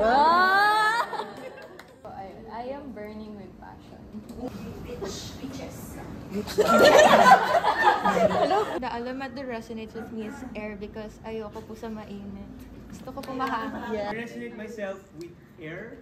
I am burning with passion. The element that resonates with me is air because ayoko po sa mainit. Gusto ko po mahangin. I resonate myself with air.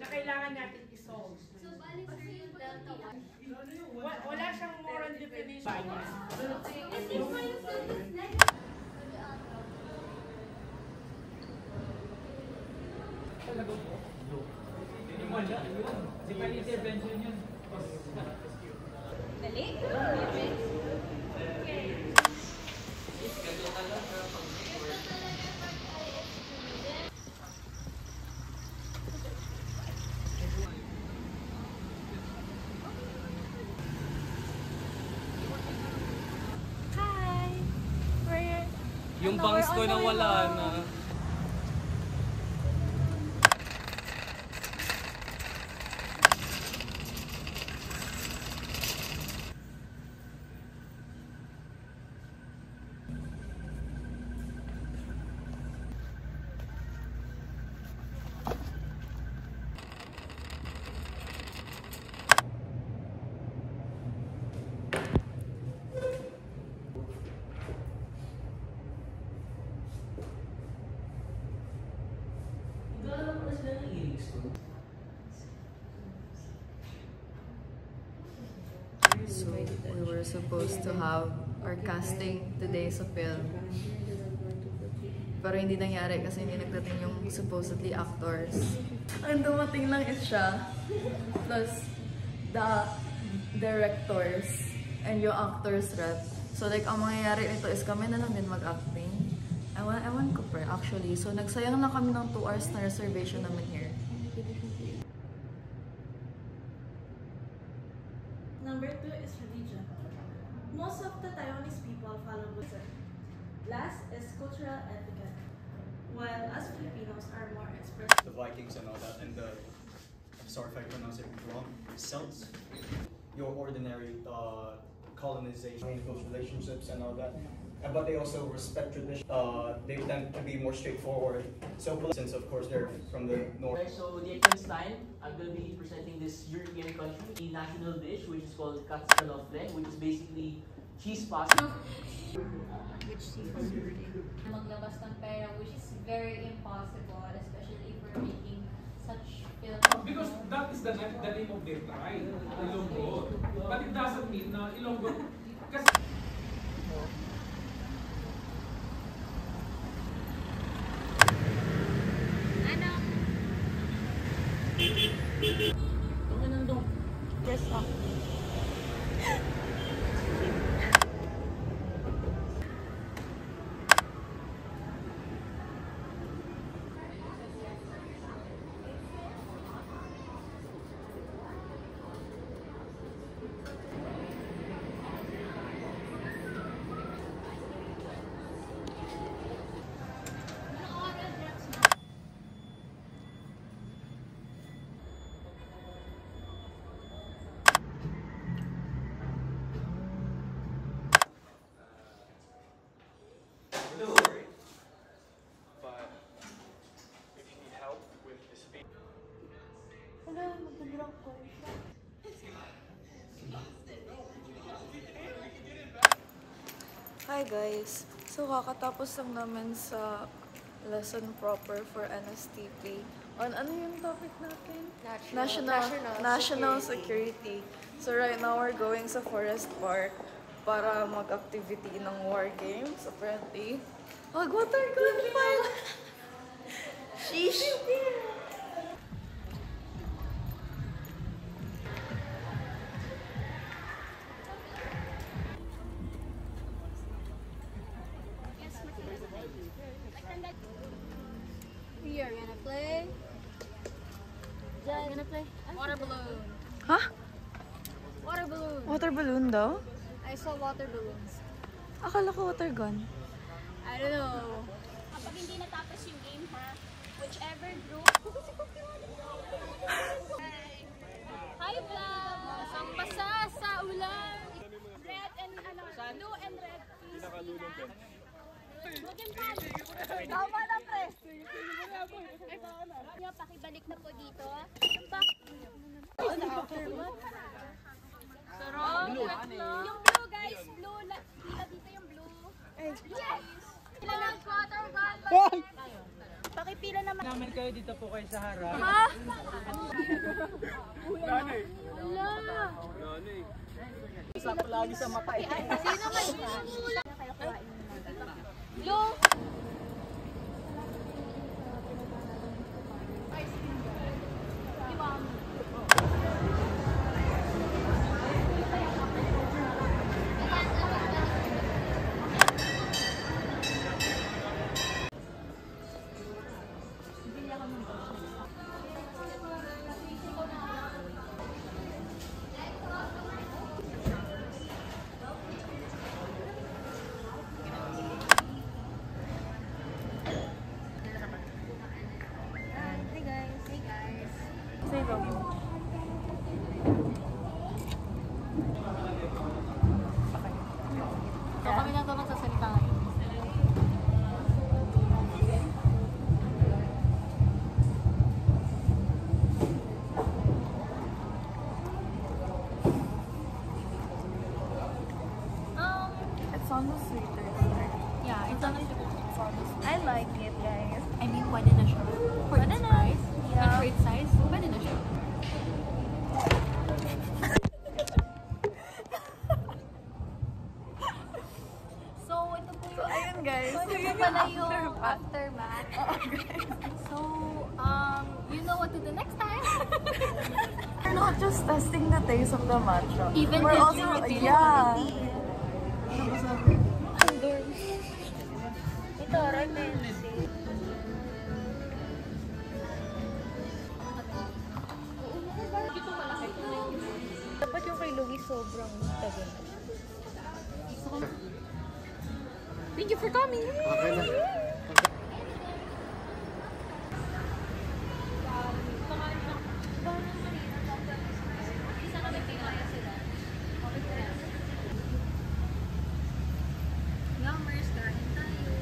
Kailangan natin i-solve. So, bali for you, Delta 1. Wala siyang moral definition. Dali? Yung bangs ko na wala na. So, we were supposed to have our casting today sa film. Pero hindi nangyari kasi hindi nagdating yung supposedly actors. Ang dumating lang is siya, plus the directors and yung actors rep. So like, ang mangyayari nito is kami na lang din mag-acting. Ewan ko pa actually. So nagsayang na kami ng 2 hours na reservation namin here. Number 2 is religion. Most of the Taiwanese people follow Buddhism. Last is cultural etiquette, while us Filipinos are more expressive. The Vikings and all that, and the, I'm sorry if I pronounce it wrong, Celts. Your ordinary colonization, close relationships and all that. But they also respect tradition. They tend to be more straightforward. So since of course they're from the north. Okay, so the Liechtenstein, I'm going to be presenting this European country, the national dish, which is called Katzenofle, which is basically cheese pasta. Which seems maglabas ng pera, which is very impossible, especially if we're making such film. Because that is the name of their tribe, Ilonggo. But it doesn't mean na Ilonggo. Kasi Yes, Hi guys! So kakatapos lang namin sa lesson proper for NSTP. on ano yung topic natin? National National security. So right now we're going sa Forest Park para mag-activity ng war games apparently. Mag-water gun pala! Sheesh! We are gonna play. We're gonna play water balloon. Huh? Water balloon. Water balloon daw? I saw water balloons. Akala ko water gun. I don't know. Kapag hindi natapos yung game, ha? Whichever group... Hi, vlog! Ang basa sa ulan! Red and, blue and red, please. Looking pan! Tama na, pre! Pakibalik na po dito. Sarap! Yung blue, guys! Blue! Pila dito yung blue. Yes! Pila ng water gun! Pakipila naman. Namin kayo dito po kayo sa harap. Ha? Nanay. Wala! Nanay. Isa ko lagi sa mata eh. Sino kayo? Blue! So kami lang ito magsasalita ngayon. It's almost sweeter. Yeah, it's honestly I like it, guys. I mean, pwede na siya. For its price, and for its size, pwede na siya. So, ito po yung... Ayun, guys. So, ito pala yung aftermath. So, you know what to do next time. We're not just testing the taste of the matcha. Even we're testing also, the taste yeah. of the tea. Ito, Remensi. Dapat yung kay Louie sobrang tagal. Thank you for coming. Okay na. Yummers, kain tayo.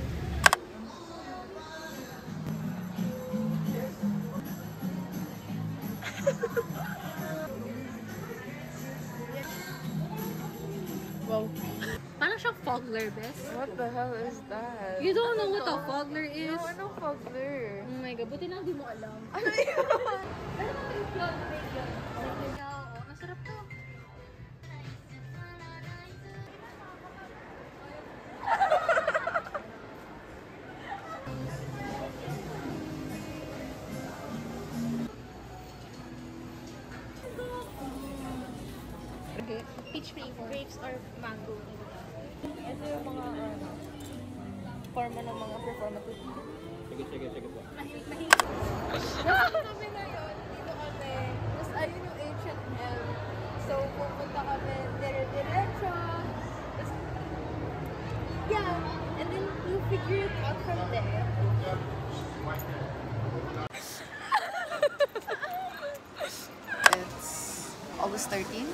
Wow. Parang siyang fogler, bes. What the hell is that? You don't know what a fogler is? No, ano fogler? Oh my God, buti lang di mo alam. Ano yun? Oo, masarap to. Okay. Peach flavor. Grapes or mango. Ito yung mga forma ng mga performative. Sige po. Kami na yun, dito kami. Tapos ayun yung H&M. So, pupunta kami dire-diretso. Yeah, and then you figure it out from there. It's August 13.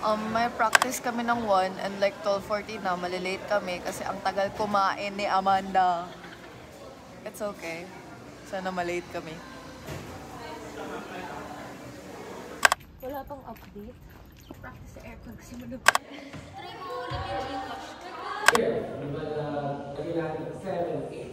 May practice kami ng 1 and like 12:40 na, malilate kami kasi ang tagal kumain ni Amanda. It's okay. Sana malate kami. Wala pang update. Practice sa aircon kasi malubog. Try mo ulit yung Gcash. Here, 7, 8.